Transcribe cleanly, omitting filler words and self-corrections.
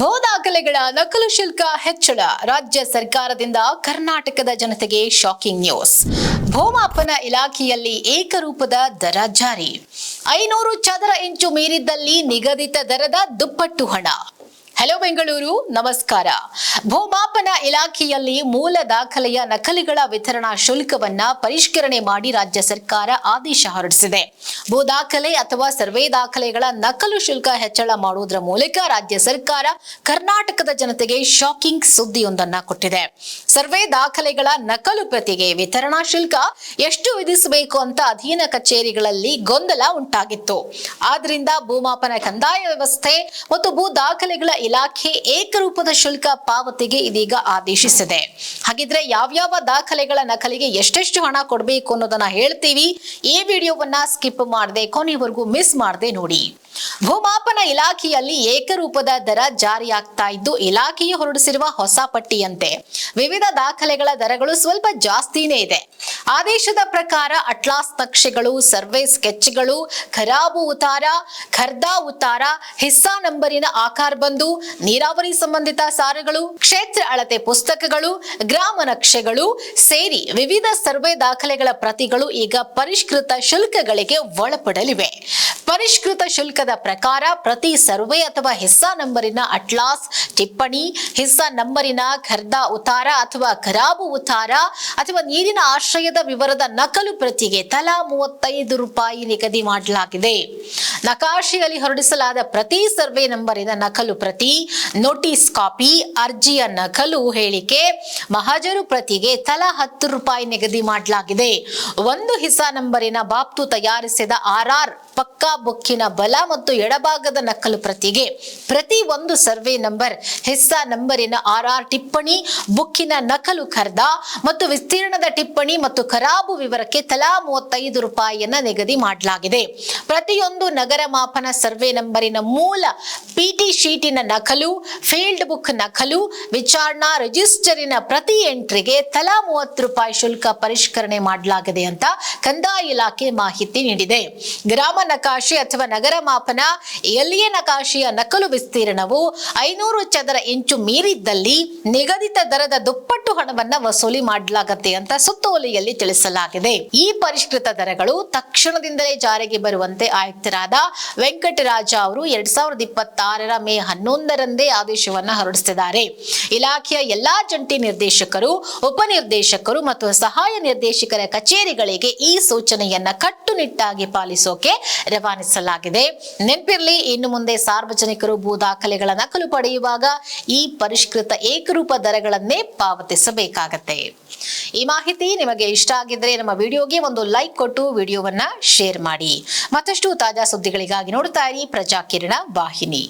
ಭೂ ದಾಖಲೆಗಳ ನಕಲು ಶುಲ್ಕ ಹೆಚ್ಚಳ ರಾಜ್ಯ ಸರ್ಕಾರದಿಂದ ಕರ್ನಾಟಕದ ಜನತೆಗೆ ಶಾಕಿಂಗ್ ನ್ಯೂಸ್. ಭೂಮಾಪನ ಇಲಾಖೆಯಲ್ಲಿ ಏಕರೂಪದ ದರ ಜಾರಿ. 500 ಚದರ ಇಂಚು ಮೀರಿದ್ದಲ್ಲಿ ನಿಗದಿತ ದರದ ದುಪ್ಪಟ್ಟು ಹಣ. ಹಲೋ ಬೆಂಗಳೂರು, ನಮಸ್ಕಾರ. ಭೂಮಾಪನ ಇಲಾಖೆಯಲ್ಲಿ ಮೂಲ ದಾಖಲೆಯ ನಕಲಿಗಳ ವಿತರಣಾ ಶುಲ್ಕವನ್ನ ಪರಿಷ್ಕರಣೆ ಮಾಡಿ ರಾಜ್ಯ ಸರ್ಕಾರ ಆದೇಶ ಹೊರಡಿಸಿದೆ. ಭೂ ದಾಖಲೆ ಅಥವಾ ಸರ್ವೆ ದಾಖಲೆಗಳ ನಕಲು ಶುಲ್ಕ ಹೆಚ್ಚಳ ಮಾಡುವುದರ ಮೂಲಕ ರಾಜ್ಯ ಸರ್ಕಾರ ಕರ್ನಾಟಕದ ಜನತೆಗೆ ಶಾಕಿಂಗ್ ಸುದ್ದಿಯೊಂದನ್ನ ಕೊಟ್ಟಿದೆ. ಸರ್ವೆ ದಾಖಲೆಗಳ ನಕಲು ಪ್ರತಿಗೆ ವಿತರಣಾ ಶುಲ್ಕ ಎಷ್ಟು ವಿಧಿಸಬೇಕು ಅಂತ ಅಧೀನ ಕಚೇರಿಗಳಲ್ಲಿ ಗೊಂದಲ ಉಂಟಾಗಿತ್ತು. ಆದ್ರಿಂದ ಭೂಮಾಪನ ಕಂದಾಯ ವ್ಯವಸ್ಥೆ ಮತ್ತು ಭೂ ದಾಖಲೆಗಳ ಇಲಾಖೆ ಏಕರೂಪದ ಶುಲ್ಕ ಪಾವತಿಗೆ ಇದೀಗ ಆದೇಶಿಸಿದೆ. ಹಾಗಿದ್ರೆ ಯಾವ್ಯಾವ ದಾಖಲೆಗಳ ನಕಲಿಗೆ ಎಷ್ಟೆಷ್ಟು ಹಣ ಕೊಡಬೇಕು ಅನ್ನೋದನ್ನ ಹೇಳ್ತೀವಿ. ಈ ವಿಡಿಯೋವನ್ನ ಸ್ಕಿಪ್ ಮಾಡದೆ ಕೊನೆವರೆಗೂ ಮಿಸ್ ಮಾಡದೆ ನೋಡಿ. ಭೂಮಾಪನ ಇಲಾಖೆಯಲ್ಲಿ ಏಕರೂಪದ ದರ ಜಾರಿಯಾಗ್ತಾ ಇದ್ದು, ಇಲಾಖೆಯು ಹೊರಡಿಸಿರುವ ಹೊಸ ಪಟ್ಟಿಯಂತೆ ವಿವಿಧ ದಾಖಲೆಗಳ ದರಗಳು ಸ್ವಲ್ಪ ಜಾಸ್ತಿನೇ ಇದೆ. ಆದೇಶದ ಪ್ರಕಾರ ಅಟ್ಲಾಸ್ ನಕ್ಷೆಗಳು, ಸರ್ವೆ ಸ್ಕೆಚ್ಗಳು, ಖರಾಬು ಉತ್ತಾರ, ಖರ್ದಾ ಉತ್ತಾರ, ಹಿಸ್ಸಾ ನಂಬರಿನ ಆಕಾರ ಬಂದು, ನೀರಾವರಿ ಸಂಬಂಧಿತ ಸಾರಗಳು, ಕ್ಷೇತ್ರ ಅಳತೆ ಪುಸ್ತಕಗಳು, ಗ್ರಾಮ ನಕ್ಷೆಗಳು ಸೇರಿ ವಿವಿಧ ಸರ್ವೆ ದಾಖಲೆಗಳ ಪ್ರತಿಗಳು ಈಗ ಪರಿಷ್ಕೃತ ಶುಲ್ಕಗಳಿಗೆ ಒಳಪಡಲಿವೆ. ಪರಿಷ್ಕೃತ ಶುಲ್ಕದ ಪ್ರಕಾರ ಪ್ರತಿ ಸರ್ವೆ ಅಥವಾ ಹಿಸ್ಸಾ ನಂಬರಿನ ಅಟ್ಲಾಸ್ ಟಿಪ್ಪಣಿ, ಹಿಸ್ಸಾ ನಂಬರಿನ ಖರ್ದಾ ಉತ್ತಾರ ಅಥವಾ ಖರಾಬು ಉತ್ತಾರ ಅಥವಾ ನೀರಿನ ಆಶ್ರಯದ ವಿವರದ ನಕಲು ಪ್ರತಿಗೆ ತಲಾ 35 ರೂಪಾಯಿ ನಿಗದಿ ಮಾಡಲಾಗಿದೆ. ನಕಾಶೆಯಲ್ಲಿ ಹೊರಡಿಸಲಾದ ಪ್ರತಿ ಸರ್ವೆ ನಂಬರಿನ ನಕಲು ಪ್ರತಿ, ನೋಟಿಸ್ ಕಾಪಿ, ಅರ್ಜಿಯ ನಕಲು ಹೇಳಿಕೆ, ಮಹಾಜರು ಪ್ರತಿಗೆ ತಲಾ 10 ರೂಪಾಯಿ ನಿಗದಿ ಮಾಡಲಾಗಿದೆ. ಒಂದು ಹಿಸ್ಸಾ ನಂಬರಿನ ಬಾಬ್ತು ತಯಾರಿಸಿದ RR ಪಕ್ಕಾ ಬುಕ್ಕಿನ ಬಲ ಮತ್ತು ಎಡಭಾಗದ ನಕಲು ಪ್ರತಿಗೆ ಪ್ರತಿ ಒಂದು ಸರ್ವೆ ನಂಬರ್, ಹಿಸ್ಸಾ ನಂಬರಿನ RR ಟಿಪ್ಪಣಿ, ಬುಕ್ಕಿನ ನಕಲು ಖರ್ದಾ ಮತ್ತು ವಿಸ್ತೀರ್ಣದ ಟಿಪ್ಪಣಿ ಮತ್ತು ಖರಾಬು ವಿವರಕ್ಕೆ ತಲಾ 35 ರೂಪಾಯಿಯನ್ನ ನಿಗದಿ ಮಾಡಲಾಗಿದೆ. ಪ್ರತಿಯೊಂದು ನಗರ ಮಾಪನ ಸರ್ವೆ ನಂಬರಿನ ಮೂಲ PT ಶೀಟಿನ ನಕಲು, ಫೀಲ್ಡ್ ಬುಕ್ ನಕಲು, ವಿಚಾರಣಾ ರಿಜಿಸ್ಟರಿನ ಪ್ರತಿ ಎಂಟ್ರಿಗೆ ತಲಾ 30 ರೂಪಾಯಿ ಶುಲ್ಕ ಪರಿಷ್ಕರಣೆ ಮಾಡಲಾಗಿದೆ ಅಂತ ಕಂದಾಯ ಇಲಾಖೆ ಮಾಹಿತಿ ನೀಡಿದೆ. ಗ್ರಾಮ ನಕಾಶೆ ಅಥವಾ ನಗರ ಮಾಪನ ಎಲ್ಲಿಯೇ ನಕಾಶೆಯ ನಕಲು ವಿಸ್ತೀರ್ಣವು 500 ಚದರ ಇಂಚು ಮೀರಿದ್ದಲ್ಲಿ ನಿಗದಿತ ದರದ ದುಪ್ಪಟ್ಟು ಹಣವನ್ನ ವಸೂಲಿ ಮಾಡಲಾಗುತ್ತೆ ಅಂತ ಸುತ್ತೋಲೆಯಲ್ಲಿ ತಿಳಿಸಲಾಗಿದೆ. ಈ ಪರಿಷ್ಕೃತ ದರಗಳು ತಕ್ಷಣದಿಂದಲೇ ಜಾರಿಗೆ ಬರುವಂತೆ ಆಯುಕ್ತರಾದ ವೆಂಕಟರಾಜ ಅವರು 2026 ಮೇ 11ರಂದೇ ಆದೇಶವನ್ನ ಹೊರಡಿಸಿದ್ದಾರೆ. ಇಲಾಖೆಯ ಎಲ್ಲಾ ಜಂಟಿ ನಿರ್ದೇಶಕರು, ಉಪನಿರ್ದೇಶಕರು ಮತ್ತು ಸಹಾಯ ನಿರ್ದೇಶಕರ ಕಚೇರಿಗಳಿಗೆ ಈ ಸೂಚನೆಯನ್ನ ಕಟ್ಟುನಿಟ್ಟಾಗಿ ಪಾಲಿಸೋಕೆ ರವಾನಿಸಲಾಗಿದೆ. ನೆನಪಿರಲಿ, ಇನ್ನು ಮುಂದೆ ಸಾರ್ವಜನಿಕರು ಭೂ ದಾಖಲೆಗಳ ನಕಲು ಪಡೆಯುವಾಗ ಈ ಪರಿಷ್ಕೃತ ಏಕರೂಪ ದರಗಳನ್ನೇ ಪಾವತಿಸಬೇಕಾಗತ್ತೆ. ಈ ಮಾಹಿತಿ ನಿಮಗೆ ಇಷ್ಟ ಆಗಿದ್ರೆ ನಮ್ಮ ವಿಡಿಯೋಗೆ ಒಂದು ಲೈಕ್ ಕೊಟ್ಟು ವಿಡಿಯೋವನ್ನ ಶೇರ್ ಮಾಡಿ. ಮತ್ತಷ್ಟು ತಾಜಾ ಸುದ್ದಿಗಳಿಗಾಗಿ ನೋಡ್ತಾ ಇರಿ ಪ್ರಜಾಕಿರಣ ವಾಹಿನಿ.